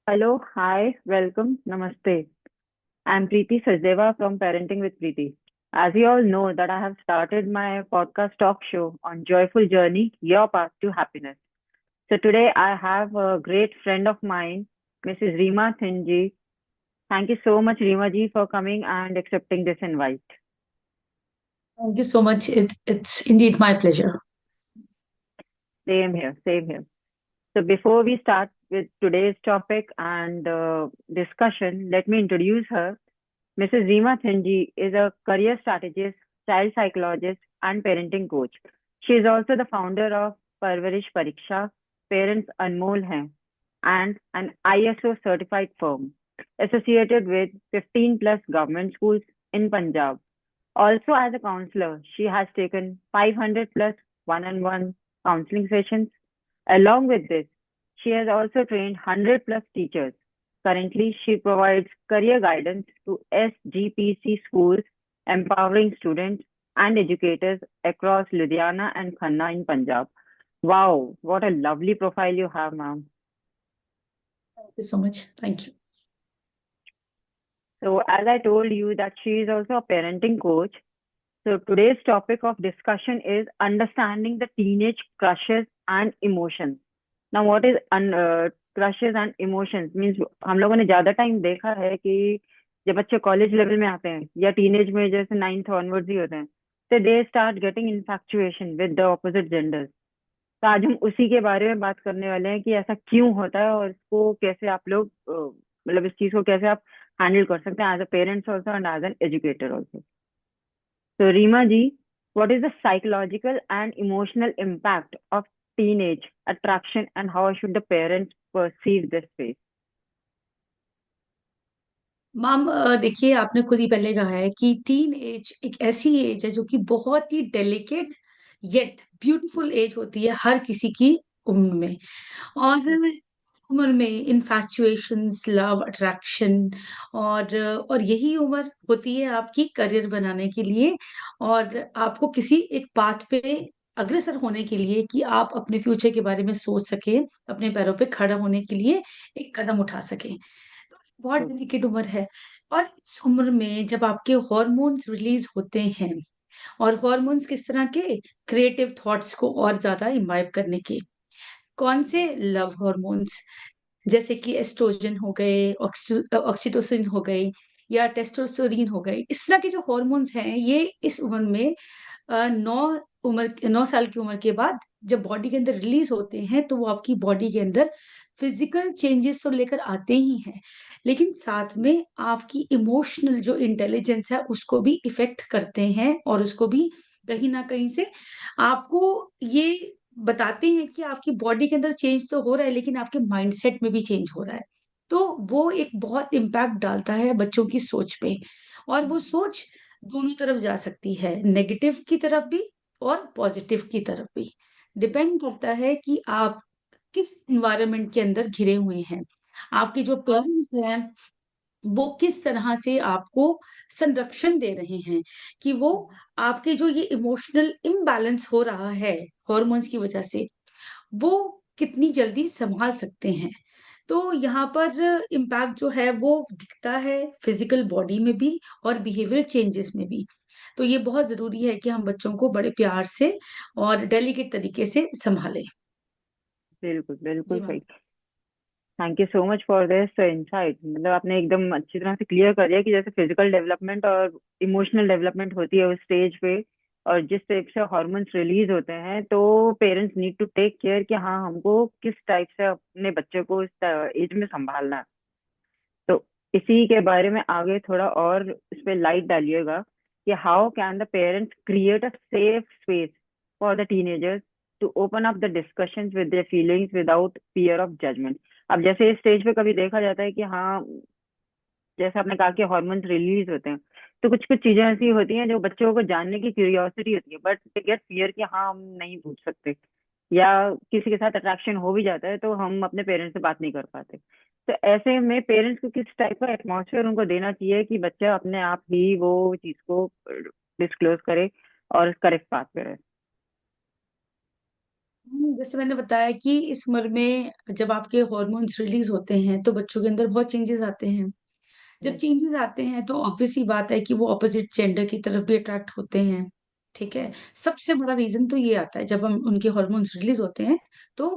Hello, hi, welcome, namaste. I'm Preeti Sachdeva from Parenting with Preeti. As you all know that I have started my podcast talk show on Joyful Journey, Your Path to Happiness. So today I have a great friend of mine, Mrs. Reema Thinji. Thank you so much, Reema ji, for coming and accepting this invite. Thank you so much. It's indeed my pleasure. Same here, same here. So before we start with today's topic and discussion, let me introduce her. Mrs. Reema Thinji is a career strategist, child psychologist, and parenting coach. She is also the founder of Parvarish Pariksha, Parents Anmol Hain, and an ISO certified firm associated with 15 plus government schools in Punjab. Also, as a counselor, she has taken 500 plus one on one counseling sessions. Along with this, she has also trained 100 plus teachers. Currently, she provides career guidance to SGPC schools, empowering students and educators across Ludhiana and Khanna in Punjab. Wow, what a lovely profile you have, ma'am. Thank you so much. Thank you. So, as I told you, that she is also a parenting coach. So today's topic of discussion is understanding the teenage crushes and emotions. Now what is crushes and emotions means हम लोगों ने ज्यादा time देखा है कि जब बच्चे college level में आते हैं या टीनेज में जैसे नाइन्थ ऑनवर्ड्स ही होते हैं तो they start getting इन्फैक्चुएशन with the opposite genders. तो आज हम उसी के बारे में बात करने वाले हैं कि ऐसा क्यों होता है और इसको कैसे आप लोग मतलब इस चीज को कैसे आप हैंडल कर सकते हैं as a parents also and as an educator also. So, Reema ji, what is the psychological and emotional impact of teenage attraction and how should the parents perceive this phase? Ma'am देखिए आपने खुद ही पहले कहा है कि teen age एक ऐसी as है जो कि बहुत ही डेलिकेट येट ब्यूटीफुल एज होती है हर किसी की उम्र में। और उम्र में इन्फैक्चुएशंस, लव, अट्रैक्शन और यही उम्र होती है आपकी करियर बनाने के लिए और आपको किसी एक पाथ पे अग्रसर होने के लिए कि आप अपने फ्यूचर के बारे में सोच सकें, अपने पैरों पे खड़ा होने के लिए एक कदम उठा सकें। बहुत True. डेलिकेट उम्र है और इस उम्र में जब आपके हॉर्मोन्स रिलीज होते हैं और हॉर्मोन्स किस तरह के क्रिएटिव थॉट्स को और ज्यादा इम्बाइब करने के कौन से लव हॉर्मोन्स जैसे कि एस्ट्रोजन हो गए, ऑक्सीटोसिन हो गई या टेस्टोस्टेरोन हो गई। इस तरह के जो हॉर्मोन्स हैं ये इस उम्र में 9 साल की उम्र के बाद जब बॉडी के अंदर रिलीज होते हैं तो वो आपकी बॉडी के अंदर फिजिकल चेंजेस तो लेकर आते ही हैं, लेकिन साथ में आपकी इमोशनल जो इंटेलिजेंस है उसको भी इफेक्ट करते हैं और उसको भी कहीं ना कहीं से आपको ये बताते हैं कि आपकी बॉडी के अंदर चेंज तो हो रहा है लेकिन आपके माइंडसेट में भी चेंज हो रहा है। तो वो एक बहुत इम्पैक्ट डालता है बच्चों की सोच पे और वो सोच दोनों तरफ जा सकती है, नेगेटिव की तरफ भी और पॉजिटिव की तरफ भी। डिपेंड करता है कि आप किस एनवायरनमेंट के अंदर घिरे हुए हैं। आपके जो पेरेंट्स हैं वो किस तरह से आपको संरक्षण दे रहे हैं कि वो आपके जो ये इमोशनल इम्बैलेंस हो रहा है हॉर्मोन्स की वजह से वो कितनी जल्दी संभाल सकते हैं। तो यहाँ पर इम्पैक्ट जो है वो दिखता है फिजिकल बॉडी में भी और बिहेवियरल चेंजेस में भी। तो ये बहुत जरूरी है कि हम बच्चों को बड़े प्यार से और डेलिकेट तरीके से संभालें। बिल्कुल बिल्कुल जी मैम। सही। Thank you so much for this insight. मतलब आपने एकदम अच्छी तरह से क्लियर कर दिया कि जैसे फिजिकल डेवलपमेंट और इमोशनल डेवलपमेंट होती है उस स्टेज पे और जिस टाइप से हॉर्मोन्स रिलीज होते हैं तो parents need to take care कि हाँ हमको किस टाइप से अपने बच्चे को इस एज में संभालना है। तो इसी के बारे में आगे थोड़ा और इस पे लाइट डालिएगा कि how can the parents create a safe space for the teenagers to open up the discussions with their feelings without fear of judgement. अब जैसे इस स्टेज पे कभी देखा जाता है कि हाँ जैसे आपने कहा कि हॉर्मोन्स रिलीज होते हैं तो कुछ कुछ चीजें ऐसी होती हैं जो बच्चों को जानने की क्यूरियोसिटी होती है बट दे गेट फियर कि हाँ हम नहीं पूछ सकते या किसी के साथ अट्रैक्शन हो भी जाता है तो हम अपने पेरेंट्स से बात नहीं कर पाते। तो ऐसे में पेरेंट्स को किस टाइप का एटमॉस्फेयर उनको देना चाहिए कि बच्चा अपने आप ही वो चीज को डिस्क्लोज करे और करेक्ट पाथ पे रहे। जैसे मैंने बताया कि इस उम्र में जब आपके हॉर्मोन्स रिलीज होते हैं तो बच्चों के अंदर बहुत चेंजेस आते हैं। जब यस। चेंजेस आते हैं तो ऑब्वियस सी बात है कि वो ऑपोजिट जेंडर की तरफ भी अट्रैक्ट होते हैं। ठीक है? सबसे बड़ा रीज़न तो ये आता है जब हम उनके हॉर्मोन्स रिलीज़ होते हैं तो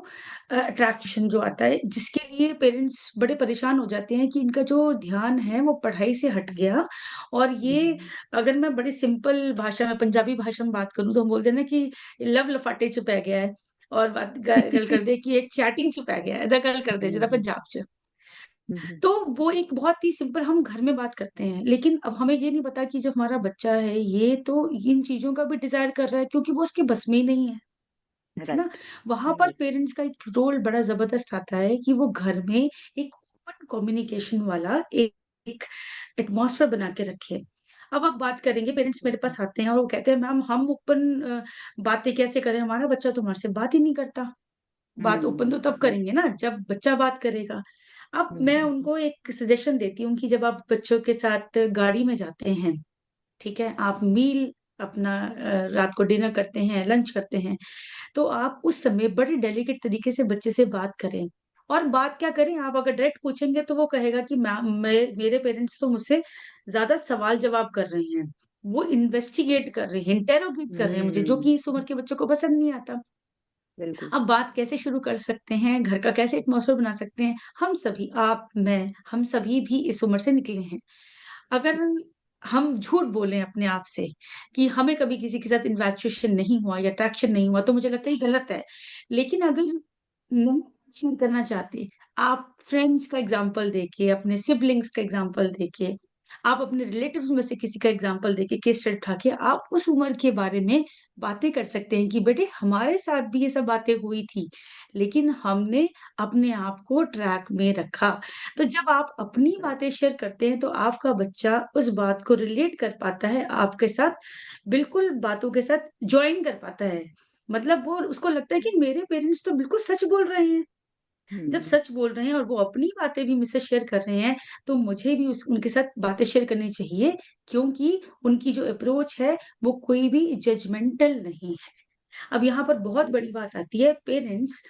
अट्रैक्शन जो आता है जिसके लिए पेरेंट्स बड़े परेशान हो जाते हैं कि इनका जो ध्यान है वो पढ़ाई से हट गया। और ये अगर मैं बड़ी सिंपल भाषा में पंजाबी भाषा में बात करूँ तो हम बोलते हैं ना कि लव लफाटे च पै गया है और बात गल कर दे कि ये चैटिंग च पै गया है, दा गल कर दे जिद्दां पंजाब च। तो वो एक बहुत ही सिंपल हम घर में बात करते हैं, लेकिन अब हमें ये नहीं पता कि जो हमारा बच्चा है, ये तो इन चीज़ों का भी डिज़ायर कर रहा है क्योंकि वो उसके बस में ही नहीं है ना? राइट। वहाँ पर पेरेंट्स का एक रोल बड़ा ज़बरदस्त आता है कि वो घर में एक ओपन कम्युनिकेशन वाला एक एटमॉस्फेयर बना के रखें। अब आप बात करेंगे पेरेंट्स मेरे पास आते हैं और वो कहते हैं मैम हम ओपन बातें कैसे करें? हमारा बच्चा तो हमारे से बात ही नहीं करता। बात ओपन तो तब करेंगे ना जब बच्चा बात करेगा। अब मैं उनको एक सजेशन देती हूँ कि जब आप बच्चों के साथ गाड़ी में जाते हैं, ठीक है? आप मील अपना रात को डिनर करते हैं, लंच करते हैं, तो आप उस समय बड़े डेलिकेट तरीके से बच्चे से बात करें। और बात क्या करें, आप अगर डायरेक्ट पूछेंगे तो वो कहेगा कि मैम मेरे पेरेंट्स तो मुझसे ज़्यादा सवाल-जवाब कर रहे हैं। वो इन्वेस्टिगेट कर रहे हैं, इंटेरोगेट कर रहे हैं मुझे, जो कि इस उम्र के बच्चों को पसंद नहीं आता। बिल्कुल। अब बात कैसे शुरू कर सकते हैं, घर का कैसे एटमॉस्फेयर बना सकते हैं? हम सभी, आप, मैं, हम सभी भी इस उम्र से निकले हैं। अगर हम झूठ बोलें अपने आप से कि हमें कभी किसी के साथ इन्फैचुएशन नहीं हुआ या अट्रैक्शन नहीं हुआ, तो मुझे लगता है ये गलत है। लेकिन अगर नहीं शेयर करना चाहते, आप फ्रेंड्स का एग्ज़ाम्पल देके, अपने सिबलिंग्स का एग्ज़ाम्पल देके, आप अपने रिलेटिव्स में से किसी का एग्ज़ाम्पल देके, केस स्टडी उठा के आप उस उम्र के बारे में बातें कर सकते हैं कि बेटे हमारे साथ भी ये सब बातें हुई थी, लेकिन हमने अपने आप को ट्रैक में रखा। तो जब आप अपनी बातें शेयर करते हैं, तो आपका बच्चा उस बात को रिलेट कर पाता है आपके साथ, बिल्कुल बातों के साथ जॉइन कर पाता है। मतलब वो उसको लगता है कि मेरे पेरेंट्स तो बिल्कुल सच बोल रहे हैं। जब सच बोल रहे हैं और वो अपनी बातें भी मुझसे शेयर कर रहे हैं, तो मुझे भी उस उनके साथ बातें शेयर करनी चाहिए क्योंकि उनकी जो अप्रोच है, वो कोई भी जजमेंटल नहीं है। अब यहाँ पर बहुत बड़ी बात आती है पेरेंट्स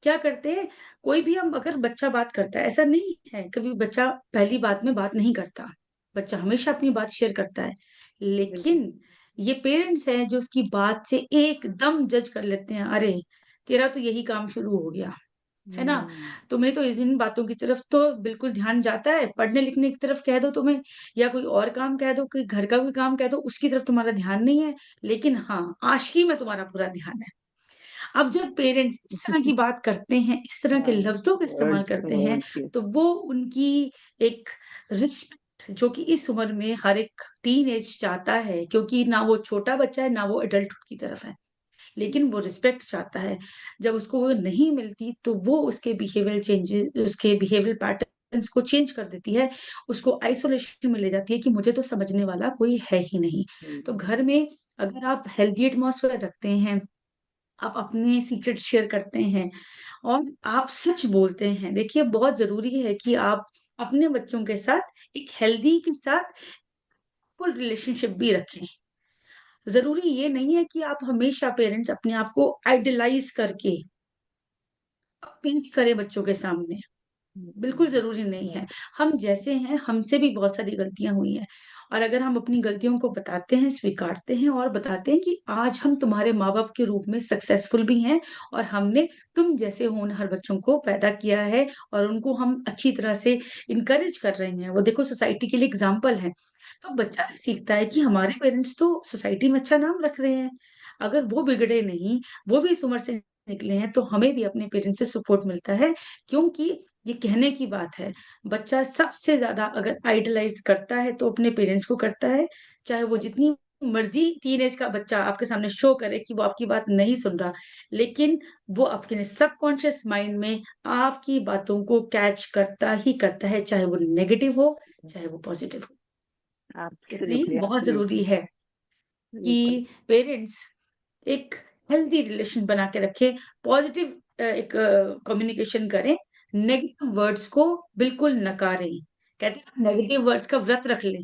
क्या करते हैं, कोई भी हम अगर बच्चा बात करता है, ऐसा नहीं है कभी बच्चा पहली बात में बात नहीं करता। बच्चा हमेशा अपनी बात शेयर करता है। बिल्कुल। लेकिन ये पेरेंट्स हैं जो उसकी बात से एकदम जज कर लेते हैं, अरे! तेरा तो यही काम शुरू हो गया। है ना? हम्म। तुम्हें तो इन बातों की तरफ तो बिल्कुल ध्यान जाता है, पढ़ने-लिखने की तरफ कह दो तुम्हें या कोई और काम कह दो, कोई घर का कोई काम कह दो, उसकी तरफ तुम्हारा ध्यान नहीं है। लेकिन हाँ, आशिकी में तुम्हारा पूरा ध्यान है। अब जब पेरेंट्स इस तरह की बात करते हैं, इस तरह के हाँ। लफ्ज़ों का इस्तेमाल वर्ड्स करते हैं, वर्ड्स, यस। तो वो उनकी एक रिस्पेक्ट जो कि इस उम्र में हर एक टीनेज चाहता है क्योंकि ना वो छोटा बच्चा है, ना वो एडल्टहुड की तरफ है। लेकिन वो रिस्पेक्ट चाहता है। जब उसको वो नहीं मिलती तो वो उसके बिहेवियर पैटर्न्स को चेंज कर देती है। उसको आइसोलेशन में ले जाती है कि मुझे तो समझने वाला कोई है ही नहीं। तो घर में अगर आप हेल्दी एटमॉस्फेयर रखते हैं, आप अपने सीक्रेट शेयर करते हैं और आप सच बोलते हैं। देखिए बहुत ज़रूरी है कि आप अपने बच्चों के साथ एक हेल्दी के साथ फुल रिलेशनशिप भी रखें। ज़रूरी ये नहीं है कि आप हमेशा पेरेंट्स अपने आप को आइडलाइज़ करके पेश करें बच्चों के सामने, बिल्कुल ज़रूरी नहीं है। हम जैसे हैं, हमसे भी बहुत सारी गलतियाँ हुई हैं और अगर हम अपनी गलतियों को बताते हैं, स्वीकारते हैं और बताते हैं कि आज हम तुम्हारे माँ-बाप के रूप में सक्सेसफुल भी हैं और हमने तुम जैसे होनहार बच्चों को पैदा किया है और उनको हम अच्छी तरह से इनकरेज कर रहे हैं। वो देखो सोसाइटी के लिए एग्ज़ाम्पल हैं। तो बच्चा भी सीखता है कि हमारे पेरेंट्स तो सोसाइटी में अच्छा नाम रख रहे हैं। अगर वो बिगड़े नहीं, वो भी इस उम्र से निकले हैं, तो हमें भी अपने पेरेंट्स से सपोर्ट मिलता है क्योंकि ये कहने की बात है, बच्चा सबसे ज़्यादा अगर आइडलाइज़ करता है तो अपने पेरेंट्स को करता है, चाहे वो जितनी मर्ज़ी टीनेज का बच्चा आपके सामने शो करे कि वो आपकी बात नहीं सुन रहा, लेकिन वो आपके सबकॉन्शियस माइंड में आपकी बातों को कैच करता ही करता है, चाहे वो नेगेटिव हो, चाहे वो पॉज़िटिव हो। इसलिए एब्सोल्युटली, बहुत ज़रूरी एब्सोल्युटली। है कि बिल्कुल। पेरेंट्स एक हेल्दी रिलेशन बना के रखें, पॉज़िटिव एक कम्युनिकेशन करें, नेगेटिव वर्ड्स को बिल्कुल नकारें। कहते हैं नेगेटिव वर्ड्स का व्रत रख लें,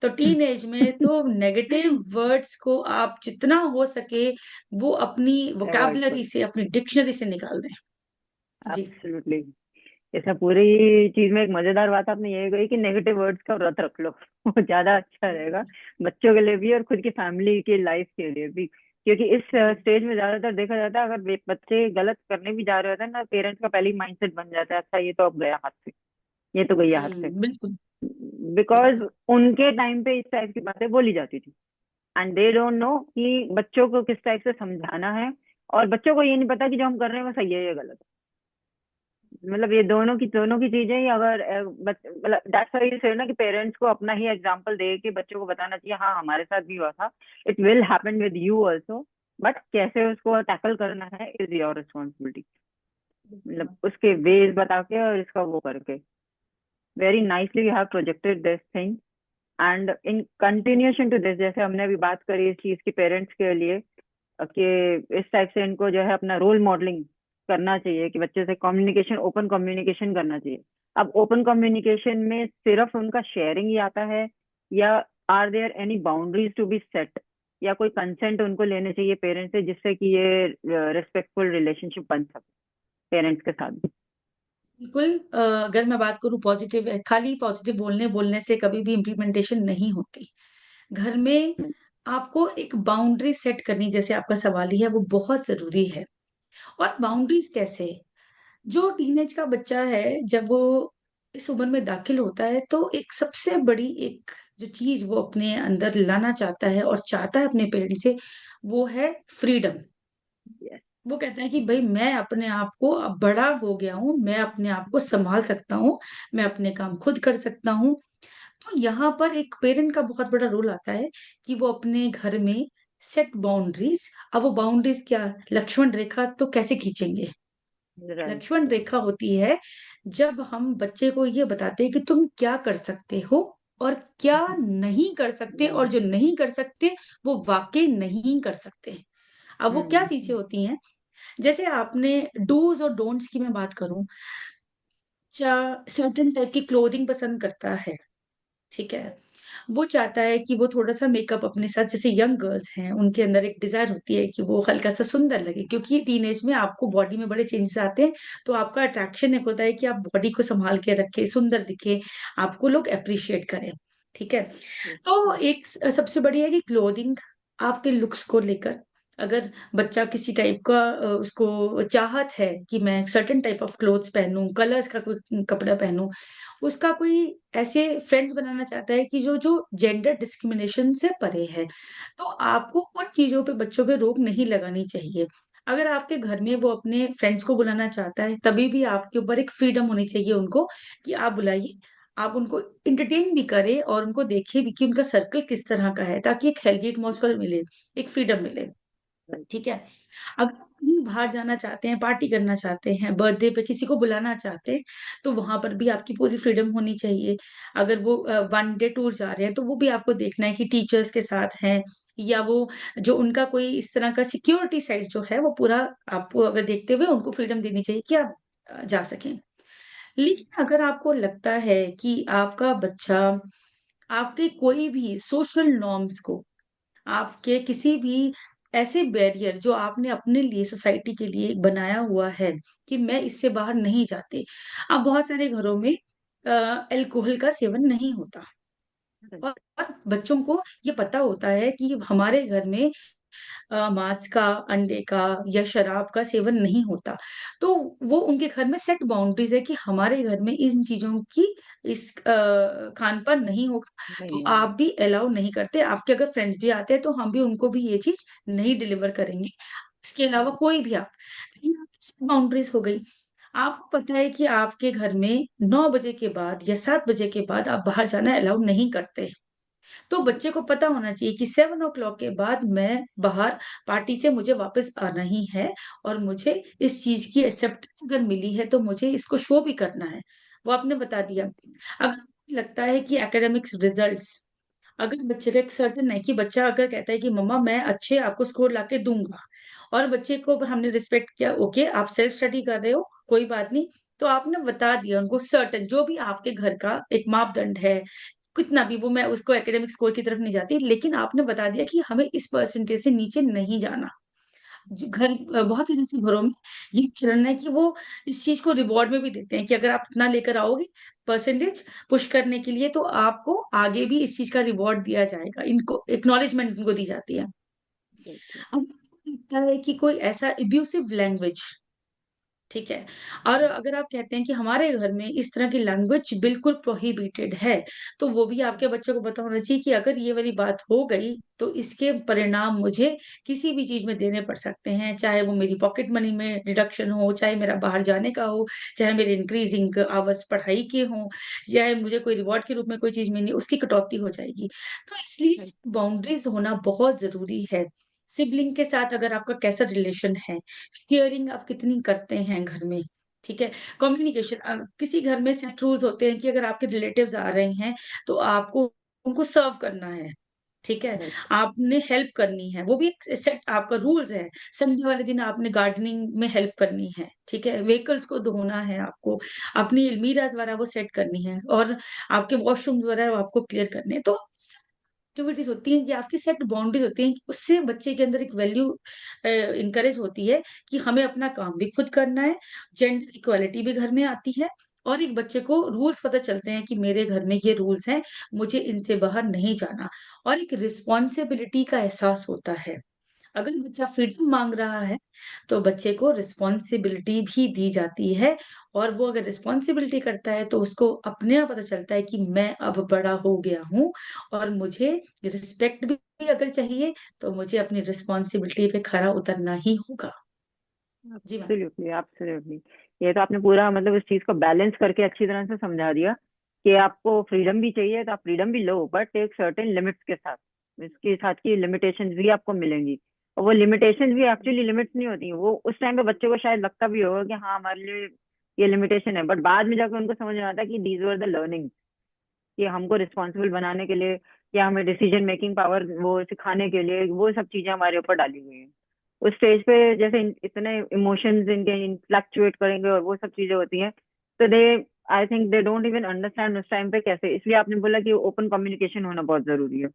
तो टीनेज में तो नेगेटिव वर्ड्स को आप जितना हो सके वो अपनी अवॉइड वोकैबुलरी करो। से, अपनी डिक्शनरी से निकाल दें। जी। एब्सोल्युटली। ऐसा पूरी चीज में एक मजेदार बात आपने ये कही कि नेगेटिव वर्ड्स का व्रत रख लो। वो ज्यादा अच्छा रहेगा, बच्चों के लिए भी और खुद की फैमिली की लाइफ के लिए भी। क्योंकि इस जी। स्टेज में ज्यादातर देखा जाता है, अगर बच्चे गलत करने भी जा रहे होते हैं ना, पेरेंट्स का पहले ही माइंडसेट बन जाता है, अच्छा ये तो अब गया हाथ से, ये तो गई हाथ से। बिल्कुल। बिकॉज उनके टाइम पे इस टाइप की बातें बोली जाती थी, एंड दे डोंट नो कि बच्चों को किस टाइप से समझाना है। और बच्चों को ये नहीं पता कि जो हम कर रहे हैं वो सही है या गलत है। मतलब ये दोनों की चीजें ही, अगर मतलब दैट्स व्हाई से ना कि पेरेंट्स को अपना ही एग्जांपल दे के बच्चों को बताना चाहिए, हाँ हमारे साथ भी हुआ था, it will happen with you also, but कैसे उसको टैकल करना है इज योर रिस्पॉन्सिबिलिटी। मतलब उसके वेज बता के और इसका वो करके, very nicely you have projected this thing. And in जी। कंटिन्यूएशन टू दिस, जैसे हमने अभी बात करी इस चीज की पेरेंट्स के लिए, कि इस टाइप से इनको जो है अपना रोल मॉडलिंग करना चाहिए, कि बच्चे से कम्युनिकेशन, ओपन कम्युनिकेशन करना चाहिए। अब ओपन कम्युनिकेशन में सिर्फ उनका शेयरिंग ही आता है, या are there any boundaries to be set, या कोई कंसेंट उनको लेने चाहिए पेरेंट्स से, जिससे कि ये रिस्पेक्टफुल रिलेशनशिप बन सके पेरेंट्स के साथ भी। बिल्कुल। अगर मैं बात करूँ पॉजिटिव, खाली पॉजिटिव बोलने बोलने से कभी भी इम्प्लीमेंटेशन नहीं होती। घर में आपको एक बाउंड्री सेट करनी, जैसे आपका सवाल ही है, वो बहुत ज़रूरी है। और बाउंड्रीज़ कैसे? जो टीनेज का बच्चा है, जब वो इस उम्र में दाखिल होता है, तो एक सबसे बड़ी एक जो चीज़ वो अपने अंदर लाना चाहता है और चाहता है अपने पेरेंट्स से, वो है फ्रीडम। यस। वो कहता है कि भई मैं अपने आप को अब बड़ा हो गया हूँ, मैं अपने आप को सँभाल सकता हूँ, मैं अपने काम खुद कर सकता हूँ। तो यहाँ पर एक पेरेंट का बहुत बड़ा रोल आता है कि वो अपने घर में सेट बाउंड्रीज़। अब वो बाउंड्रीज़ क्या? लक्ष्मण रेखा तो कैसे खींचेंगे? राइट। लक्ष्मण रेखा होती है जब हम बच्चे को ये बताते हैं कि तुम क्या कर सकते हो और क्या नहीं कर सकते, और जो नहीं कर सकते वो वाक़ई नहीं कर सकते। अब वो क्या चीज़ें होती हैं, जैसे आपने डूज़ और डोंट्स की मैं बात करूँ, सर्टेन टाइप की क्लोथिंग पसंद करता है, ठीक है? वो चाहता है कि वो थोड़ा-सा मेकअप अपने साथ, जैसे यंग गर्ल्स हैं, उनके अंदर एक डिज़ायर होती है कि वो हल्का-सा सुंदर लगे, क्योंकि टीनेज में आपको बॉडी में बड़े चेंजेस आते हैं, तो आपका अट्रैक्शन एक होता है कि आप बॉडी को सँभाल के रखें, सुंदर दिखें, आपको लोग एप्रिशिएट करें, ठीक है? तो एक सबसे बड़ी है कि क्लोथिंग आपके लुक्स को लेकर, अगर बच्चा किसी टाइप का उसको चाहत है कि मैं सर्टेन टाइप ऑफ क्लोथ्स पहनूं, कलर्स का कोई कपड़ा पहनूं, उसका कोई ऐसे फ्रेंड्स बनाना चाहता है कि जो जो जेंडर डिस्क्रिमिनेशन से परे है, तो आपको उन चीजों पे बच्चों पे रोक नहीं लगानी चाहिए। अगर आपके घर में वो अपने फ्रेंड्स को बुलाना चाहता है, तभी भी आपके ऊपर एक फ्रीडम होनी चाहिए उनको कि आप बुलाइए, आप उनको एंटरटेन भी करें और उनको देखें भी कि उनका सर्कल किस तरह का है, ताकि एक हेल्दी एटमॉस्फेयर मिले, एक फ्रीडम मिले, ठीक है? अगर आप कहीं बाहर जाना चाहते हैं, पार्टी करना चाहते हैं, बर्थडे पे किसी को बुलाना चाहते हैं, तो वहाँ पर भी आपकी पूरी फ्रीडम होनी चाहिए। अगर वो वन डे टूर जा रहे हैं, तो वो भी आपको देखना है कि टीचर्स के साथ हैं, या वो जो उनका कोई इस तरह का सिक्योरिटी साइड जो है, वो पूरा आपको अगर देखते हुए उनको फ्रीडम देनी चाहिए कि आप जा सकें। लेकिन अगर आपको लगता है कि आपका बच्चा आपके कोई भी सोशल नॉर्म्स को, आपके किसी भी ऐसे बैरियर जो आपने अपने लिए, सोसाइटी के लिए बनाया हुआ है कि मैं इससे बाहर नहीं जाते। अब बहुत सारे घरों में अल्कोहल का सेवन नहीं होता, और बच्चों को ये पता होता है कि हमारे घर में माँस का, अंडे का या शराब का सेवन नहीं होता। तो वो उनके घर में सेट बाउंड्रीज़ है कि हमारे घर में इन चीज़ों की इस खान-पान नहीं होगा, तो नहीं आप होगा। भी अलाउ नहीं करते। आपके अगर फ्रेंड्स भी आते हैं, तो हम भी उनको भी ये चीज़ नहीं डिलीवर करेंगे। इसके अलावा कोई भी आप, तो ये आपकी सेट बाउंड्रीज़ हो गई। आपको पता है कि आपके घर में 9 बजे के बाद या 7 बजे के बाद आप बाहर जाना अलाउ नहीं करते। तो बच्चे को पता होना चाहिए कि 7 ओ क्लॉक के बाद मैं बाहर पार्टी से मुझे वापस आना ही है, और मुझे इस चीज़ की एक्सेप्टेंस अगर मिली है, तो मुझे इसको शो भी करना है। वो आपने बता दिया। अगर आपको लगता है कि एकेडमिक्स रिजल्ट्स, अगर बच्चे का एक सर्टेन है कि बच्चा अगर कहता है कि मम्मा मैं अच्छे आपको स्कोर लाके दूँगा, और बच्चे को अगर हमने रिस्पेक्ट किया, ओके आप सेल्फ स्टडी कर रहे हो, कोई बात नहीं, तो आपने बता दिया उनको सर्टेन जो भी आपके घर का एक मापदंड है, कितना भी, वो मैं उसको एकेडमिक स्कोर की तरफ नहीं जाती, लेकिन आपने बता दिया कि हमें इस परसेंटेज से नीचे नहीं जाना। जो बहुत से ऐसे घरों में ये चलन है कि वो इस चीज़ को रिवॉर्ड में भी देते हैं कि अगर आप इतना लेकर आओगे परसेंटेज पुश करने के लिए, तो आपको आगे भी इस चीज़ का रिवॉर्ड दिया जाएगा। इनको एक्नॉलेजमेंट इनको दी जाती है। बिल्कुल। अब आपको लगता है कि कोई ऐसा अब्यूसिव लैंग्वेज, ठीक है। और हम्म, अगर आप कहते हैं कि हमारे घर में इस तरह की लैंग्वेज बिल्कुल प्रोहिबिटेड है, तो वो भी आपके बच्चे को पता होना चाहिए कि अगर ये वाली बात हो गई, तो इसके परिणाम मुझे किसी भी चीज़ में देने पड़ सकते हैं। चाहे वो मेरी पॉकेट मनी में डिडक्शन हो, चाहे मेरा बाहर जाने का हो, चाहे मेरे इंक्रीज़िंग आवर्स पढ़ाई के हों, चाहे मुझे कोई रिवॉर्ड के रूप में कोई चीज़ मिलनी, उसकी कटौती हो जाएगी। तो इसलिए बिल्कुल। बाउंड्रीज़ होना बहुत ज़रूरी है। सिबलिंग के साथ अगर आपका कैसा रिलेशन है, शेयरिंग आप कितनी करते हैं घर में, ठीक है? कम्युनिकेशन, किसी घर में सेट रूल्स होते हैं कि अगर आपके रिलेटिव्स आ रहे हैं, तो आपको उनको सर्व करना है, ठीक है? बिल्कुल। आपने हेल्प करनी है, वो भी एक सेट आपका रूल्स है। संडे वाले दिन आपने गार्डनिंग में हेल्प करनी है, ठीक है? व्हीकल्स को धोना है आपको, अपनी अलमीराज़ वगैरह वो सेट करनी है और आपके वॉशरूम्स वगैरह वो आपको क्लियर करने हैं। तो एक्टिविटीज़ होती हैं कि आपकी सेट बाउंड्रीज़ होती हैं, कि उससे बच्चे के अंदर एक वैल्यू एनकरेज होती है कि हमें अपना काम भी खुद करना है, जेंडर इक्वालिटी भी घर में आती है और एक बच्चे को रूल्स पता चलते हैं कि मेरे घर में ये रूल्स हैं, मुझे इनसे बाहर नहीं जाना और एक रिस्पॉन्सिबिलिटी का एहसास होता है। अगर बच्चा फ्रीडम माँग रहा है, तो बच्चे को रिस्पॉन्सिबिलिटी भी दी जाती है और वो अगर रिस्पॉन्सिबिलिटी करता है, तो उसको अपने आप पता चलता है कि मैं अब बड़ा हो गया हूँ और मुझे रिस्पेक्ट भी अगर चाहिए, तो मुझे अपनी रिस्पॉन्सिबिलिटी पे खरा उतरना ही होगा। जी मैम। Absolutely, absolutely. ये तो आपने पूरा मतलब इस चीज को बैलेंस करके अच्छी तरह से समझा दिया कि आपको फ्रीडम भी चाहिए तो आप फ्रीडम भी लो, बट एक सर्टेन लिमिट्स के साथ। इसके साथ की लिमिटेशंस भी आपको मिलेंगी, और वो लिमिटेशंस भी एक्चुअली लिमिट्स नहीं होती, वो उस टाइम पे बच्चे को शायद लगता भी होगा कि हाँ हमारे लिए ये लिमिटेशन है, बट बाद में जाकर उनको समझ में आता है कि दीज वर द लर्निंग, कि हमको रिस्पॉन्सिबल बनाने के लिए या हमें डिसीजन मेकिंग पावर वो सिखाने के लिए वो सब चीजें हमारे ऊपर डाली हुई हैं। उस स्टेज पे जैसे इतने इमोशंस इनके फ्लक्चुएट करेंगे और वो सब चीजें होती हैं, तो they, I think they don't even understand उस टाइम पे कैसे, इसलिए आपने बोला कि ओपन कम्युनिकेशन होना बहुत जरूरी है।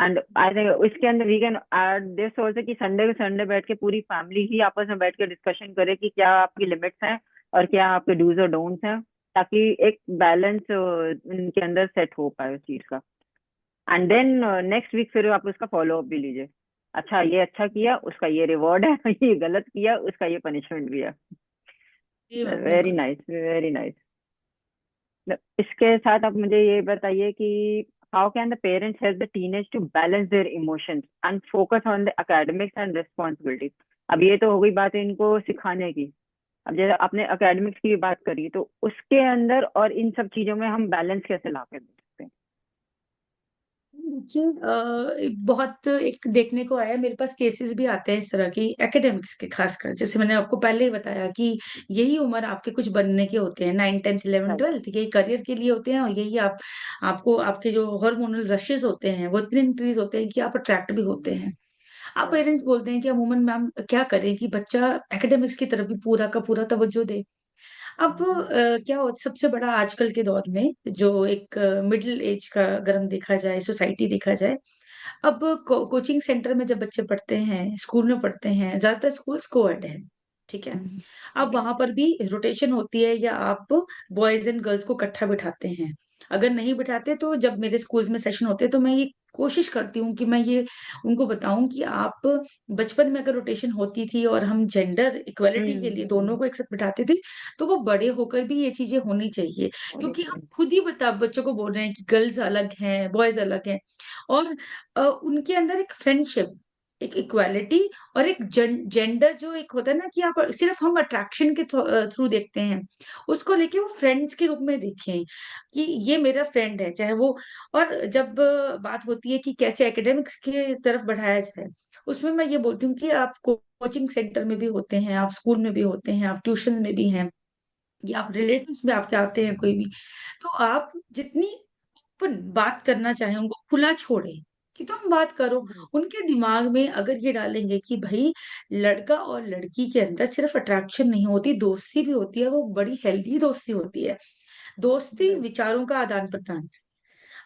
एंड आई थिंक इसके अंदर we can add this also कि संडे के संडे बैठ के पूरी फैमिली ही आपस में बैठ के डिस्कशन करे कि क्या आपकी लिमिट्स हैं और क्या आपके डूज और डोंट्स हैं, ताकि एक बैलेंस इनके अंदर सेट हो पाए उस चीज का। एंड देन नेक्स्ट वीक फिर आप उसका फॉलो अप भी लीजिए। अच्छा ये अच्छा किया उसका ये रिवॉर्ड है, ये गलत किया उसका ये पनिशमेंट भी है। जी मैम, वेरी बिल्कुल। Nice, very nice. इसके साथ आप मुझे ये बताइए कि how can the parents help the teenage to balance their emotions and focus on the academics and responsibilities. अब ये तो हो गई बात इनको सिखाने की, अब जैसे आपने एकेडमिक्स की बात करी, तो उसके अंदर और इन सब चीजों में हम बैलेंस कैसे ला कर दे सकते हैं? देखिए, एक बहुत एक देखने को आया, मेरे पास केसेस भी आते हैं इस तरह की एकेडमिक्स के, खासकर जैसे मैंने आपको पहले ही बताया कि यही उम्र आपके कुछ बनने के होते हैं, 9 10th 11 राइट। 12th, यही करियर के लिए होते हैं और यही आपको आपके जो हार्मोनल रशेस होते हैं वो इतने इंक्रीज होते हैं कि आप अट्रैक्ट भी होते हैं। अब राइट। पेरेंट्स बोलते हैं कि अमूमन मैम क्या करें कि बच्चा एकेडमिक्स की तरफ भी पूरा का पूरा तवज्जो दे। अब क्या हो, सबसे बड़ा आजकल के दौर में जो एक मिडिल एज का अगर हम देखा जाए, सोसाइटी देखा जाए, अब कोचिंग सेंटर में जब बच्चे पढ़ते हैं, स्कूल में पढ़ते हैं, ज़्यादातर स्कूल्स कोएड है, ठीक है? अब वहाँ पर भी रोटेशन होती है या आप बॉयज़ एंड गर्ल्स को इकट्ठा बिठाते हैं। अगर नहीं बिठाते, तो जब मेरे स्कूल्स में सेशन होते हैं, तो मैं ये कोशिश करती हूँ कि मैं ये उनको बताऊँ कि आप बचपन में अगर रोटेशन होती थी और हम जेंडर इक्वालिटी के लिए दोनों को एक साथ बिठाते थे, तो वो बड़े होकर भी ये चीज़ें होनी चाहिए। होनी क्योंकि हम चाहिए। खुद ही बच्चों को बोल रहे हैं कि गर्ल्स अलग हैं, बॉयज़ अलग हैं और उनके अंदर एक फ्रेंडशिप, एक इक्वालिटी और एक जेंडर जो एक होता है ना, कि आप सिर्फ हम अट्रैक्शन के थ्रू देखते हैं, उसको लेके वो फ्रेंड्स के रूप में देखें कि ये मेरा फ्रेंड है, चाहे वो। और जब बात होती है कि कैसे एकेडमिक्स की तरफ बढ़ाया जाए, उसमें मैं ये बोलती हूँ कि आप कोचिंग सेंटर में भी होते हैं, आप स्कूल में भी होते हैं, आप ट्यूशन में भी हैं या आप रिलेटिव्स में आपके आते हैं कोई भी, तो आप जितनी ओपन बात करना चाहें, उनको खुला छोड़ें कि तुम बात करो। उनके दिमाग में अगर ये डालेंगे कि भई लड़का और लड़की के अंदर सिर्फ अट्रैक्शन नहीं होती, दोस्ती भी होती है, वो बड़ी हेल्दी दोस्ती होती है। दोस्ती राइट। विचारों का आदान-प्रदान,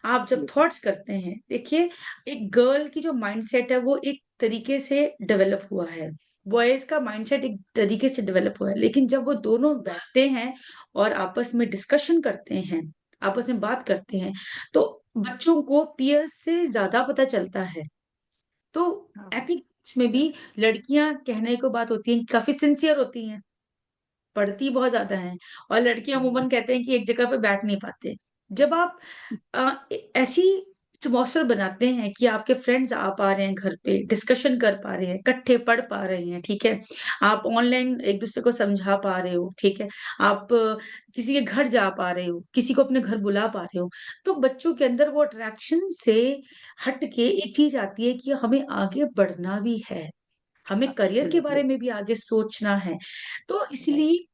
आप जब थॉट्स करते हैं, देखिए एक गर्ल की जो माइंडसेट है वो एक तरीके से डेवलप हुआ है, बॉयज का माइंडसेट एक तरीके से डेवलप हुआ है, लेकिन जब वो दोनों बैठते हैं और आपस में डिस्कशन करते हैं, आपस में बात करते हैं, तो बच्चों को पीयर्स से ज्यादा पता चलता है। तो हाँ। एकेडमिक्स में भी लड़कियां, कहने को बात होती है, काफी सिंसियर होती हैं, पढ़ती बहुत ज्यादा हैं, और लड़के हम्म। अमूमन कहते हैं कि एक जगह पे बैठ नहीं पाते। जब आप ऐसी एटमॉस्फेयर बनाते हैं कि आपके फ्रेंड्स आ पा रहे हैं घर पे, डिस्कशन कर पा रहे हैं, इकट्ठे पढ़ पा रहे हैं, ठीक है, आप ऑनलाइन एक दूसरे को समझा पा रहे हो, ठीक है, आप किसी के घर जा पा रहे हो, किसी को अपने घर बुला पा रहे हो, तो बच्चों के अंदर वो अट्रैक्शन से हट के एक चीज आती है कि हमें आगे बढ़ना भी है, हमें करियर के एब्सोल्युटली। बारे में भी आगे सोचना है। तो राइट। इसलिए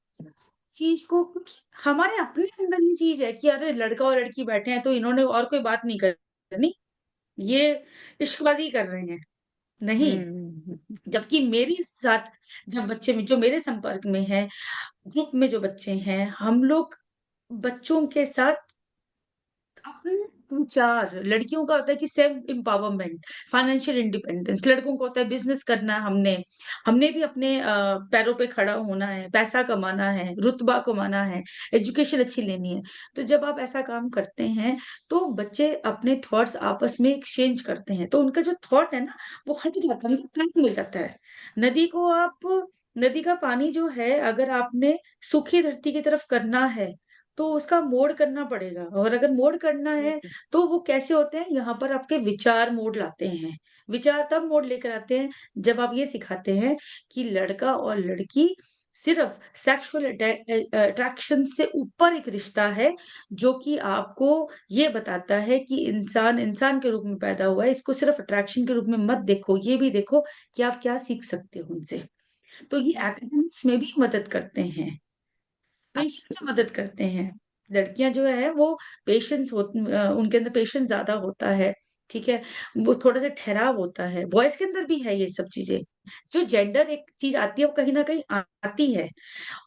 चीज को कुछ हमारे अपने अंदर ये चीज है कि अरे लड़का और लड़की बैठे हैं तो इन्होंने और कोई बात नहीं करनी, ये इश्कबाजी कर रहे हैं। नहीं, जबकि मेरे साथ जब बच्चे में जो मेरे संपर्क में है, ग्रुप में जो बच्चे हैं, हम लोग बच्चों के साथ अपने विचार, लड़कियों का होता है कि सेल्फ एम्पावरमेंट, फाइनेंशियल इंडिपेंडेंस, लड़कों को होता है बिजनेस करना है, हमने हमने भी अपने पैरों पे खड़ा होना है, पैसा कमाना है, रुतबा कमाना है, एजुकेशन अच्छी लेनी है। तो जब आप ऐसा काम करते हैं, तो बच्चे अपने थॉट्स आपस में एक्सचेंज करते हैं, तो उनका जो थॉट है ना, वो हट जाता है, उनको ट्रैक मिल जाता है। नदी को आप नदी का पानी जो है, अगर आपने सूखी धरती की तरफ करना है, तो उसका मोड़ करना पड़ेगा, और अगर मोड़ करना है तो वो कैसे होते हैं, यहाँ पर आपके विचार मोड़ लाते हैं। विचार तब मोड़ लेकर आते हैं जब आप ये सिखाते हैं कि लड़का और लड़की सिर्फ सेक्सुअल अट्रैक्शन से ऊपर एक रिश्ता है, जो कि आपको ये बताता है कि इंसान इंसान के रूप में पैदा हुआ है, इसको सिर्फ अट्रैक्शन के रूप में मत देखो, ये भी देखो कि आप क्या सीख सकते हो उनसे। तो ये एकेडमिक्स में भी मदद करते हैं, पेशेंस से मदद करते हैं। लड़कियां जो है वो उनके अंदर पेशेंस ज्यादा होता है, ठीक है, वो थोड़ा सा ठहराव होता है, बॉयज के अंदर भी है ये सब चीजें। जो जेंडर एक चीज आती है वो कहीं ना कहीं आती है।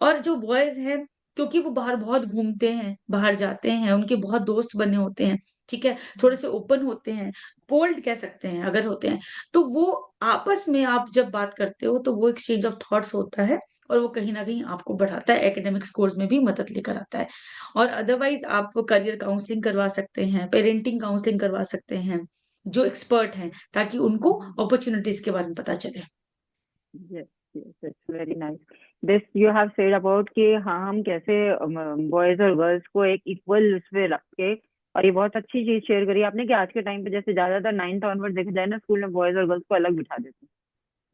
और जो बॉयज हैं, क्योंकि वो बाहर बहुत घूमते हैं, बाहर जाते हैं, उनके बहुत दोस्त बने होते हैं, ठीक है, थोड़े से ओपन होते हैं, बोल्ड कह सकते हैं अगर होते हैं, तो वो आपस में आप जब बात करते हो तो वो एक्सचेंज ऑफ थॉट्स होता है, और वो कहीं ना कहीं आपको बढ़ाता है, एकेडमिक स्कोर्स में भी मदद लेकर आता है। और अदरवाइज आप करियर काउंसलिंग करवा सकते हैं, पेरेंटिंग काउंसलिंग करवा सकते हैं, जो एक्सपर्ट हैं, ताकि उनको अपॉर्चुनिटीज के बारे में पता चले। Yes. Yes, it's very nice this you have said about कि हाँ हम कैसे बॉयज और गर्ल्स को एक इक्वल उसमें रख के, और ये बहुत अच्छी चीज शेयर करी आपने कि आज के टाइम पे जैसे ज्यादातर नाइन्थ ऑनवर्ड देखा जाए ना, स्कूल में बॉयज और गर्ल्स को अलग बिठा देते हैं।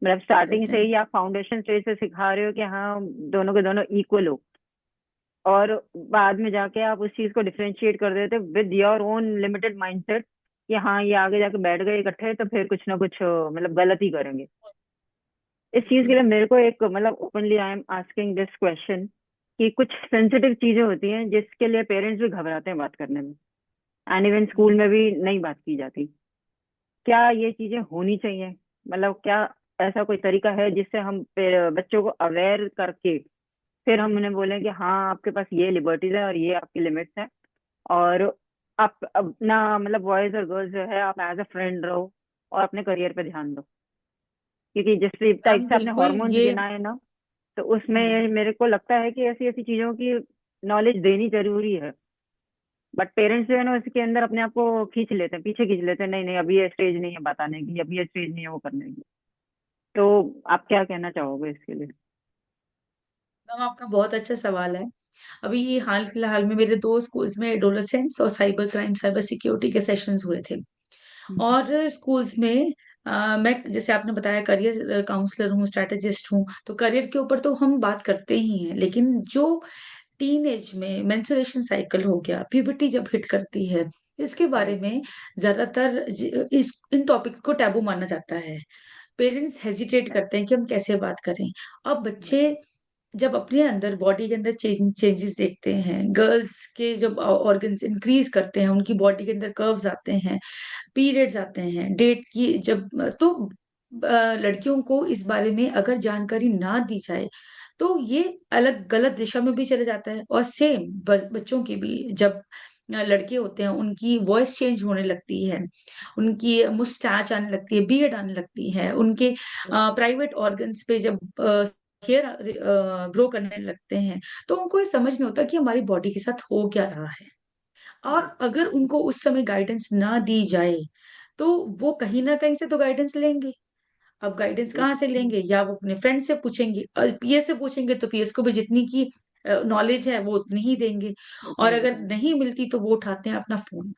मतलब कर स्टार्टिंग देते से हैं। ही आप फाउंडेशन स्टेज से सिखा रहे हो कि हाँ दोनों के दोनों इक्वल हो, और बाद में जाके आप उस चीज को डिफरेंशिएट कर देते with your own limited mindset कि हाँ ये आगे जाके बैठ गए इकट्ठे तो फिर कुछ ना कुछ मतलब गलत ही करेंगे। इस चीज के लिए मेरे को एक मतलब openly I am asking this question कि कुछ सेंसिटिव चीजें होती हैं जिसके लिए पेरेंट्स भी घबराते हैं बात करने में, एंड इवन स्कूल में भी नहीं बात की जाती। क्या ये चीजें होनी चाहिए? मतलब क्या ऐसा कोई तरीका है जिससे हम बच्चों को अवेयर करके फिर हम उन्हें बोलें कि हाँ आपके पास ये लिबर्टीज है और ये आपकी लिमिट्स हैं, और आप अपना मतलब बॉयज और गर्ल्स जो है आप एज अ फ्रेंड रहो और अपने करियर पे ध्यान दो, क्योंकि जिस टाइप मैम से आपने बिल्कुल हॉर्मोन्स ये। गिनाए ना, तो हम्म, उसमें मेरे को लगता है कि ऐसी ऐसी चीजों की नॉलेज देनी जरूरी है। बट पेरेंट्स जो है ना उसके अंदर अपने आप को खींच लेते हैं, पीछे खींच लेते हैं, नहीं नहीं अभी ये स्टेज नहीं है बताने की, अभी ये स्टेज नहीं है वो करने की। तो आप क्या कहना चाहोगे इसके लिए? मैम आपका बहुत अच्छा सवाल है। अभी ये हाल फिलहाल में मेरे दो स्कूल्स में एडोलसेंस और साइबर क्राइम, साइबर सिक्योरिटी के सेशंस हुए थे। हम्म। और स्कूल्स में मैं जैसे आपने बताया करियर काउंसलर हूँ, स्ट्रेटेजिस्ट हूँ, तो करियर के ऊपर तो हम बात करते ही हैं, लेकिन जो टीन एज में मेंस्ट्रुएशन साइकिल हो गया, प्यूबर्टी जब हिट करती है, इसके बारे राइट। में ज्यादातर इन टॉपिक को टैबू माना जाता है। पेरेंट्स हेजिटेट करते हैं कि हम कैसे बात करें। अब बच्चे जब अपने अंदर बॉडी के अंदर चेंजेस देखते हैं, गर्ल्स के जब ऑर्गन्स इंक्रीज करते हैं, उनकी बॉडी के अंदर कर्व्स आते हैं, पीरियड्स आते हैं, डेट की जब, तो लड़कियों को इस बारे में अगर जानकारी ना दी जाए, तो ये अलग गलत दिशा में भी चले जाता है। और सेम बच्चों की भी जब लड़के होते हैं उनकी वॉइस चेंज होने लगती है, उनकी मुस्टैच आने लगती है, बियर्ड आने लगती है, उनके प्राइवेट ऑर्गन्स पे जब हेयर ग्रो करने लगते हैं, तो उनको ये समझ नहीं होता कि हमारी बॉडी के साथ हो क्या रहा है। और राइट। अगर उनको उस समय गाइडेंस ना दी जाए, तो वो कहीं ना कहीं से तो गाइडेंस लेंगे। अब गाइडेंस कहाँ से लेंगे? या वो अपने फ्रेंड से पूछेंगे, और पीएस से पूछेंगे तो पीएस को भी जितनी की नॉलेज है वो उतनी ही देंगे। और उतनी अगर बताएं। नहीं मिलती तो वो उठाते हैं अपना फोन,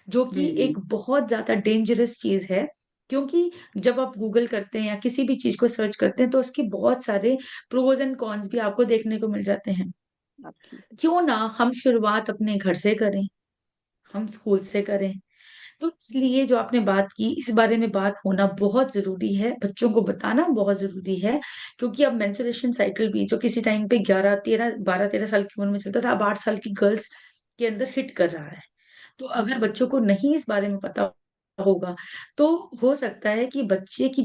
जो कि हम्म। एक बहुत ज्यादा डेंजरस चीज है। क्योंकि जब आप गूगल करते हैं या किसी भी चीज को सर्च करते हैं तो उसके बहुत सारे प्रोज एंड कॉन्स भी आपको देखने को मिल जाते हैं। एब्सोल्युटली। क्यों ना हम शुरुआत अपने घर से करें, हम स्कूल से करें। तो इसलिए जो आपने बात की, इस बारे में बात होना बहुत जरूरी है, बच्चों को बताना बहुत जरूरी है। क्योंकि अब मेंस्ट्रुएशन साइकिल भी जो किसी टाइम पे 11 13 12 13 साल की उम्र में चलता था, अब 8 साल की गर्ल्स के अंदर हिट कर रहा है। तो अगर बच्चों को नहीं इस बारे में पता होगा, तो हो सकता है कि बच्चे की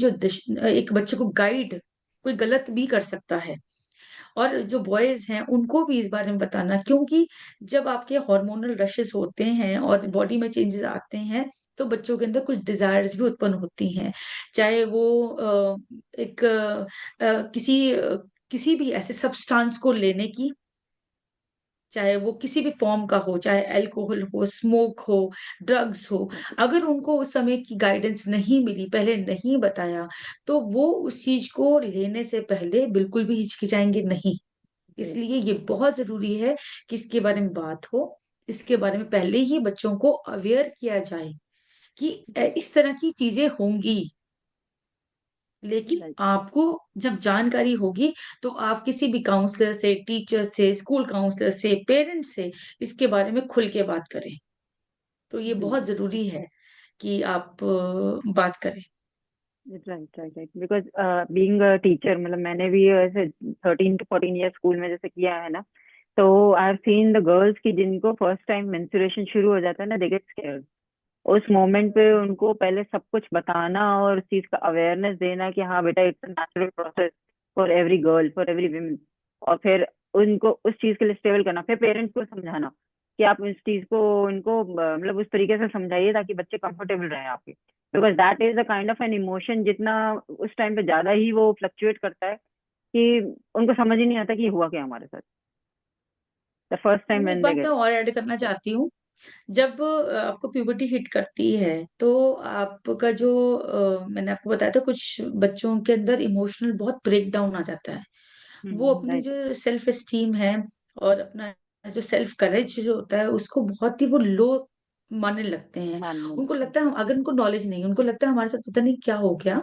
एक बच्चे को गाइड कोई गलत भी कर सकता है। और जो बॉयज हैं उनको भी इस बारे में बताना, क्योंकि जब आपके हार्मोनल रशेस होते हैं और बॉडी में चेंजेस आते हैं, तो बच्चों के अंदर कुछ डिजायर्स भी उत्पन्न होती हैं। चाहे वो एक किसी भी ऐसे सब्सटेंस को लेने की, चाहे वो किसी भी फॉर्म का हो, चाहे अल्कोहल हो, स्मोक हो, ड्रग्स हो। अगर उनको उस समय की गाइडेंस नहीं मिली, पहले नहीं बताया, तो वो उस चीज को लेने से पहले बिल्कुल भी हिचकिचाएंगे नहीं। इसलिए ये बहुत जरूरी है कि इसके बारे में बात हो, इसके बारे में पहले ही बच्चों को अवेयर किया जाए कि इस तरह की चीजें होंगी। लेकिन राइट। आपको जब जानकारी होगी, तो आप किसी भी काउंसलर से, टीचर से, स्कूल काउंसलर से, पेरेंट्स से इसके बारे में खुल के बात करें। तो ये बहुत बिल्कुल। जरूरी है कि आप बात करें। Right right right. Because being a teacher, मतलब मैंने भी ऐसे 13 to 14 ईयर स्कूल में जैसे किया है ना, तो I have seen the girls की जिनको फर्स्ट टाइम मेंस्ट्रुएशन शुरू हो जाता है ना, दे गेट स्कैर्ड। उस मोमेंट पे उनको पहले सब कुछ बताना और उस चीज का अवेयरनेस देना कि हाँ बेटा, it's a natural process for every girl, for every women. और फिर उनको उस चीज के लिए स्टेबल करना, फिर पेरेंट्स को समझाना कि आप इस चीज को इनको मतलब उस तरीके से समझाइए ताकि बच्चे कंफर्टेबल रहे आपके। Because that is the kind of an emotion जितना उस टाइम पे ज्यादा ही वो फ्लक्चुएट करता है कि उनको समझ ही नहीं आता कि ये हुआ क्या हमारे साथ, द फर्स्ट टाइम मैं एक व्हेन दे बात मैं गेट। और ऐड करना चाहती हूँ। जब आपको प्यूबर्टी हिट करती है, तो आपका जो मैंने आपको बताया था, कुछ बच्चों के अंदर इमोशनल बहुत ब्रेक डाउन आ जाता है। वो अपनी राइट। जो सेल्फ एस्टीम है और अपना जो सेल्फ करेज जो होता है उसको बहुत ही वो लो मानने लगते हैं। मानने उनको लगते हैं। लगता है, अगर उनको नॉलेज नहीं है, उनको लगता है हमारे साथ पता नहीं क्या हो गया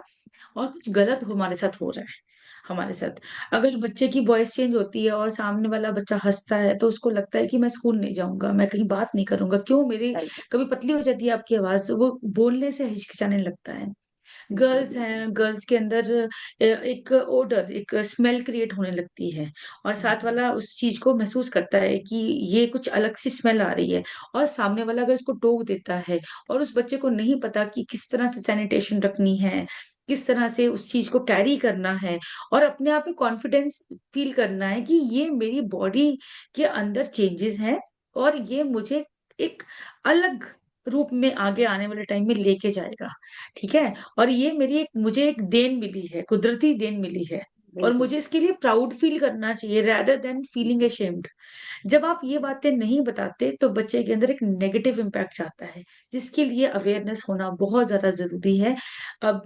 और कुछ गलत हमारे साथ हो रहा है हमारे साथ। अगर बच्चे की वॉइस चेंज होती है और सामने वाला बच्चा हंसता है, तो उसको लगता है कि मैं स्कूल नहीं जाऊंगा, मैं कहीं बात नहीं करूंगा, क्यों मेरी राइट। कभी पतली हो जाती है आपकी आवाज, वो बोलने से हिचकिचाने लगता है। जी गर्ल्स बिल्कुल। हैं, गर्ल्स के अंदर एक ओडर, एक स्मेल क्रिएट होने लगती है, और साथ वाला उस चीज को महसूस करता है कि ये कुछ अलग सी स्मेल आ रही है। और सामने वाला अगर इसको टोक देता है, और उस बच्चे को नहीं पता कि किस तरह से सैनिटेशन रखनी है, किस तरह से उस चीज को कैरी करना है, और अपने आप में कॉन्फिडेंस फील करना है कि ये मेरी बॉडी के अंदर चेंजेस हैं, और ये मुझे एक अलग रूप में आगे आने वाले टाइम में लेके जाएगा। ठीक है। और ये मुझे एक देन मिली है, कुदरती देन मिली है, और बिल्कुल। मुझे इसके लिए प्राउड फील करना चाहिए, rather देन फीलिंग ashamed। जब आप ये बातें नहीं बताते, तो बच्चे के अंदर एक नेगेटिव इम्पैक्ट आता है, जिसके लिए अवेयरनेस होना बहुत ज्यादा जरूरी है। अब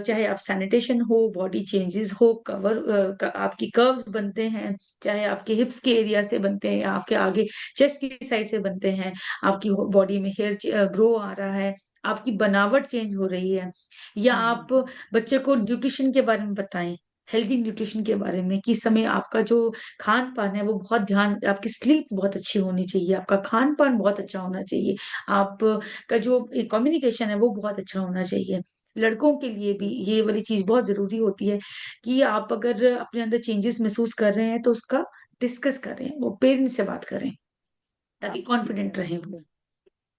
चाहे आप सैनिटेशन हो, बॉडी चेंजेस हो, आपकी कर्व्स बनते हैं, चाहे आपके हिप्स के एरिया से बनते हैं, या आपके आगे चेस्ट की साइड से बनते हैं, आपकी बॉडी में हेयर ग्रो आ रहा है, आपकी बनावट चेंज हो रही है, या आप हम्म। बच्चे को न्यूट्रिशन के बारे में बताएं, हेल्दी न्यूट्रिशन के बारे में, कि इस समय आपका जो खान पान है वो बहुत ध्यान, आपकी स्लीप बहुत अच्छी होनी चाहिए, आपका खान पान बहुत अच्छा होना चाहिए, आपका जो कम्युनिकेशन है वो बहुत अच्छा होना चाहिए। लड़कों के लिए भी ये वाली चीज बहुत जरूरी होती है कि आप अगर अपने अंदर चेंजेस महसूस कर रहे हैं, तो उसका डिस्कस करें, वो पेरेंट्स से बात करें, ताकि Absolutely, कॉन्फिडेंट रहे वो। absolutely.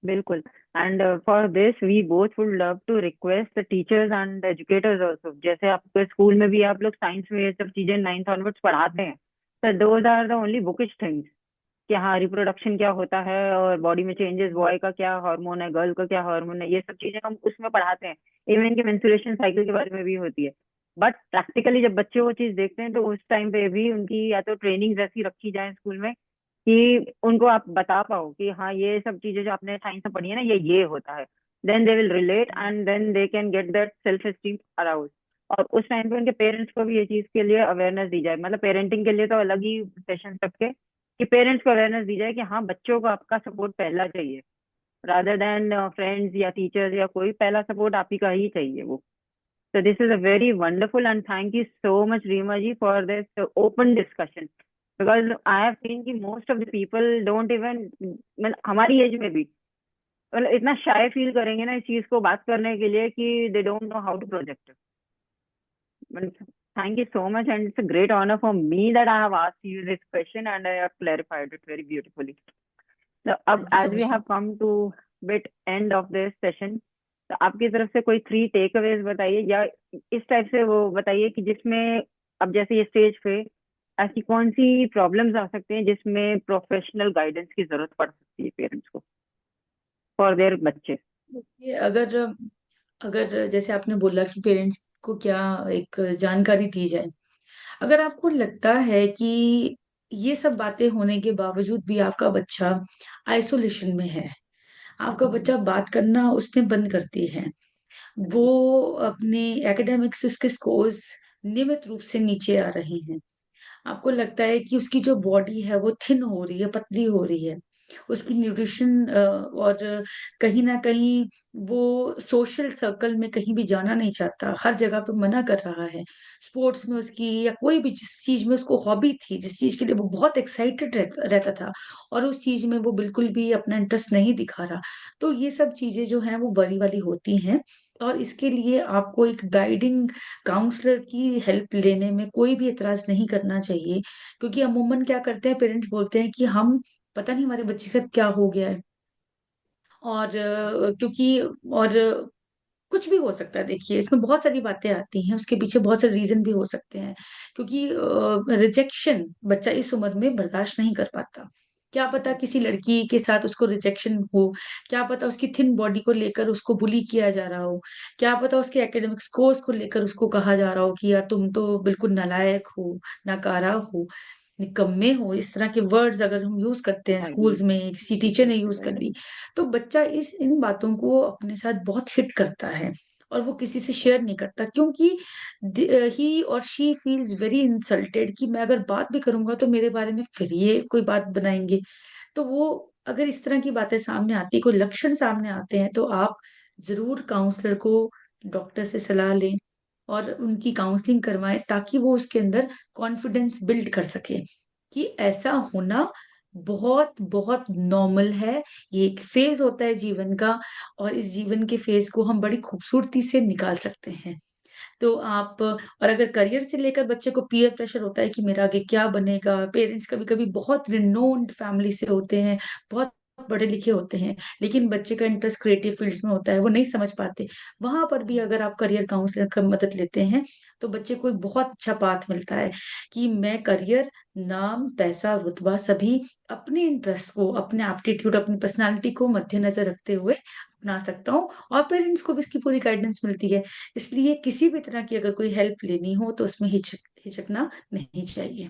बिल्कुल। And for this we both would love to request the teachers and educators also, जैसे आपके स्कूल में भी आप लोग साइंस में ये सब चीजें 9th ऑनवर्ड्स पढ़ाते हैं, तो those are the only bookish things. कि हाँ रिप्रोडक्शन क्या होता है और बॉडी में चेंजेस, बॉय का क्या हार्मोन है, गर्ल का क्या हार्मोन है, ये सब चीजें हम उसमें पढ़ाते हैं। इवन इनके मेंस्ट्रुएशन साइकिल के बारे में भी होती है। बट प्रैक्टिकली जब बच्चे वो चीज देखते हैं तो उस टाइम पे भी उनकी या तो ट्रेनिंग ऐसी रखी जाए स्कूल में कि उनको आप बता पाओ कि हाँ ये सब चीजें जो आपने साइंस में पढ़ी है ना ये होता है। Then they will relate and then they can get that self esteem arouse. और उस टाइम पे उनके पेरेंट्स को भी ये चीज के लिए अवेयरनेस दी जाए, मतलब पेरेंटिंग के लिए तो अलग ही सेशन रखे कि पेरेंट्स को अवेयरनेस दी जाए कि हाँ बच्चों को आपका सपोर्ट पहला चाहिए, रादर देन फ्रेंड्स या टीचर्स या कोई, पहला सपोर्ट आप ही का ही चाहिए वो। So this is a very wonderful and thank you so much Reema ji for this open discussion, because I have seen कि most of the people don't even, मतलब हमारी एज में भी मतलब इतना शाय फील करेंगे ना इस चीज को बात करने के लिए कि they don't know how to project. Thank you so much, and it's a great honor for me that I have asked you this question and I have clarified it very beautifully. So अब thank you so as we much ma'am. have come to bit end of this session, तो आपकी तरफ से कोई 3 take Awez बताइए, या इस type से वो बताइए कि जिसमें अब जैसे ये स्टेज पे ऐसी कौन सी प्रॉब्लम्स आ सकते हैं जिसमें प्रोफेशनल गाइडेंस की जरूरत पड़ सकती है पेरेंट्स को फॉर देयर बच्चे। देखिए, अगर अगर जैसे आपने बोला कि पेरेंट्स को क्या एक जानकारी दी जाए, अगर आपको लगता है कि ये सब बातें होने के बावजूद भी आपका बच्चा आइसोलेशन में है, आपका हम्म। बच्चा बात करना उसने बंद कर दी है, वो राइट। अपने एकेडमिक्स उसके स्कोर्स नियमित रूप से नीचे आ रहे हैं, आपको लगता है कि उसकी जो बॉडी है वो थिन हो रही है, पतली हो रही है, उसकी न्यूट्रिशन और कहीं न कहीं वो सोशल सर्कल में कहीं भी जाना नहीं चाहता, हर जगह पे मना कर रहा है। स्पोर्ट्स में उसकी या कोई भी जिस चीज़ में उसको हॉबी थी, जिस चीज़ के लिए वो बहुत एक्साइटेड रहता था और उस चीज़ में वो बिल्कुल भी अपना इंटरेस्ट नहीं दिखा रहा। तो ये सब चीज़ें जो हैं वो बड़ी वाली होती हैं और इसके लिए आपको एक गाइडिंग काउंसलर की हेल्प लेने में कोई भी एतराज़ नहीं करना चाहिए, क्योंकि अमूमन क्या करते हैं पेरेंट्स बोलते हैं कि हम पता नहीं हमारे बच्चे के साथ क्या हो गया है और क्योंकि और कुछ भी हो सकता है देखिए, इसमें बहुत सारी बातें आती हैं, उसके पीछे बहुत सारे रीज़न भी हो सकते हैं, क्योंकि रिजेक्शन बच्चा इस उम्र में बर्दाश्त नहीं कर पाता। क्या पता किसी लड़की के साथ उसको रिजेक्शन हो, क्या पता उसकी थिन बॉडी को लेकर उसको बुली किया जा रहा हो, क्या पता उसके एकेडमिक स्कोर्स को लेकर उसको कहा जा रहा हो कि यार तुम तो बिल्कुल नालायक हो, नकारा हो, निकम्मे हो, इस तरह के वर्ड्स अगर हम यूज़ करते हैं एग्री। स्कूल्स में, किसी टीचर ने यूज़ कर ली, तो बच्चा इस इन बातों को अपने साथ बहुत हिट करता है और वो किसी से शेयर नहीं करता क्योंकि ही और शी फील्स वेरी इंसल्टेड कि मैं अगर बात भी करूंगा तो मेरे बारे में फिर ये कोई बात बनाएंगे। तो वो अगर इस तरह की बातें सामने आती, कोई लक्षण सामने आते हैं, तो आप जरूर काउंसलर को, डॉक्टर से सलाह लें और उनकी काउंसलिंग करवाएं ताकि वो उसके अंदर कॉन्फिडेंस बिल्ड कर सके कि ऐसा होना बहुत बहुत नॉर्मल है। ये एक फेज होता है जीवन का और इस जीवन के फेज को हम बड़ी खूबसूरती से निकाल सकते हैं। तो आप और अगर करियर से लेकर बच्चे को पीयर प्रेशर होता है कि मेरा आगे क्या बनेगा, पेरेंट्स कभी-कभी बहुत रिनोन्ड फैमिली से होते हैं, बहुत पढ़े-लिखे होते हैं, लेकिन बच्चे का इंटरेस्ट क्रिएटिव फील्ड्स में होता है, वो नहीं समझ पाते। वहाँ पर भी अगर आप करियर काउंसलर का मदद लेते हैं, तो बच्चे को एक बहुत अच्छा पाथ मिलता है कि मैं करियर, नाम, पैसा, रुतबा सभी अपने इंटरेस्ट को, अपने एप्टीट्यूड, अपनी पर्सनैलिटी को मद्देनज़र रखते हुए अपना सकता हूँ और पेरेंट्स को भी इसकी पूरी गाइडेंस मिलती है। इसलिए किसी भी तरह की अगर कोई हेल्प लेनी हो तो उसमें हिचकना नहीं चाहिए।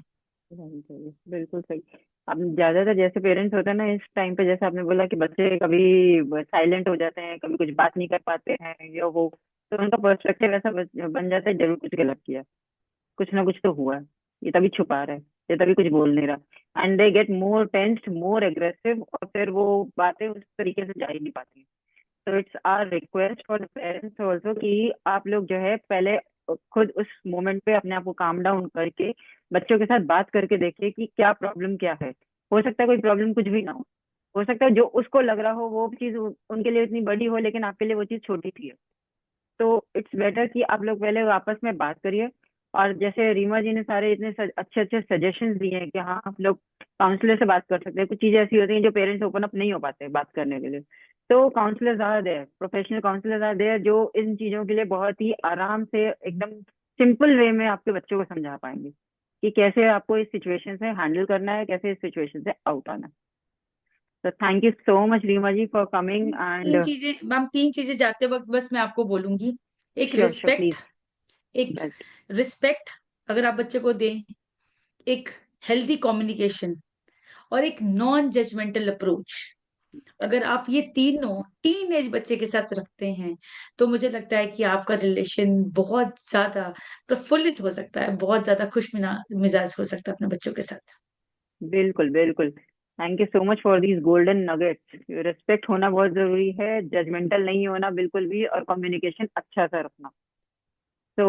रहनी चाहिए, बिल्कुल सही। अब ज्यादातर जैसे पेरेंट्स होते हैं ना इस टाइम पे, जैसे आपने बोला कि बच्चे कभी साइलेंट हो जाते हैं, कभी कुछ बात नहीं कर पाते हैं या वो, तो उनका पर्सपेक्टिव ऐसा बन जाता है जरूर कुछ गलत किया, कुछ ना कुछ तो हुआ है, ये तभी छुपा रहा है, ये तभी कुछ बोल नहीं रहा, and they get more tensed more aggressive, और फिर वो बातें उस तरीके से जा ही नहीं पाती। तो it's our request for the parents also कि आप लोग जो है पहले खुद उस मोमेंट पे अपने आप को काम डाउन करके बच्चों के साथ बात करके देखिए कि क्या प्रॉब्लम क्या है। हो सकता है कोई प्रॉब्लम कुछ भी ना हो सकता है जो उसको लग रहा हो वो चीज उनके लिए इतनी बड़ी हो, लेकिन आपके लिए वो चीज छोटी थी। तो इट्स बेटर कि आप लोग पहले आपस में बात करिए। और जैसे रीमा जी ने सारे इतने अच्छे अच्छे सजेशंस दिए हैं कि हाँ आप लोग काउंसलर से बात कर सकते हैं, कुछ चीजें ऐसी होती हैं जो पेरेंट्स ओपन अप नहीं हो पाते बात करने के लिए, तो counsellors are there, professional counsellors are there जो इन चीजों के लिए बहुत ही आराम से एकदम सिंपल वे में आपके बच्चों को समझा पाएंगे। कि कैसे आपको इस सिचुएशन से हैंडल करना है, कैसे इस सिचुएशन से आउट आना है। तो thank you so much Reema ji for coming तीन एंड चीजें मैम, तीन चीजें जाते वक्त बस मैं आपको बोलूंगी। एक श्योर श्योर रिस्पेक्ट, प्लीज। एक राइट। रिस्पेक्ट अगर आप बच्चे को दें, एक हेल्दी कम्युनिकेशन, और एक नॉन जजमेंटल अप्रोच। अगर आप ये तीनों टीन एज बच्चे के साथ रखते हैं, तो मुझे लगता है कि आपका रिलेशन बहुत ज्यादा प्रफुल्लित हो सकता है, बहुत ज्यादा खुश मिजाज हो सकता है अपने बच्चों के साथ। बिल्कुल बिल्कुल। Thank you so much for these golden nuggets. Respect होना बहुत जरूरी है, जजमेंटल नहीं होना बिल्कुल भी, और कम्युनिकेशन अच्छा सा रखना। So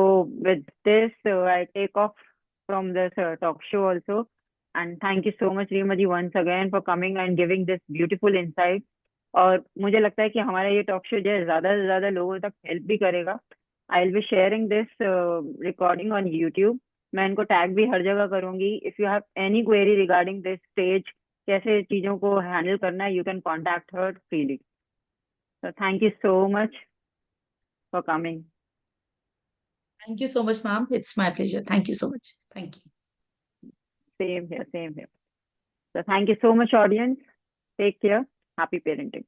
with this, I take off from this talk show also. And thank you so much, Reema ji, once again for coming and giving this beautiful insight. और मुझे लगता है कि हमारा ये टॉक शो जो है ज्यादा से ज्यादा लोगों तक हेल्प भी करेगा। I will be sharing this recording on YouTube. मैं इनको टैग भी हर जगह करूंगी। If you have any query regarding this stage, कैसे चीजों को हैंडल करना है, you can contact her freely. So thank you so much for coming. Thank you so much ma'am, it's my pleasure, thank you so much, thank you. Same here, same here. So thank you so much, audience. Take care. Happy parenting.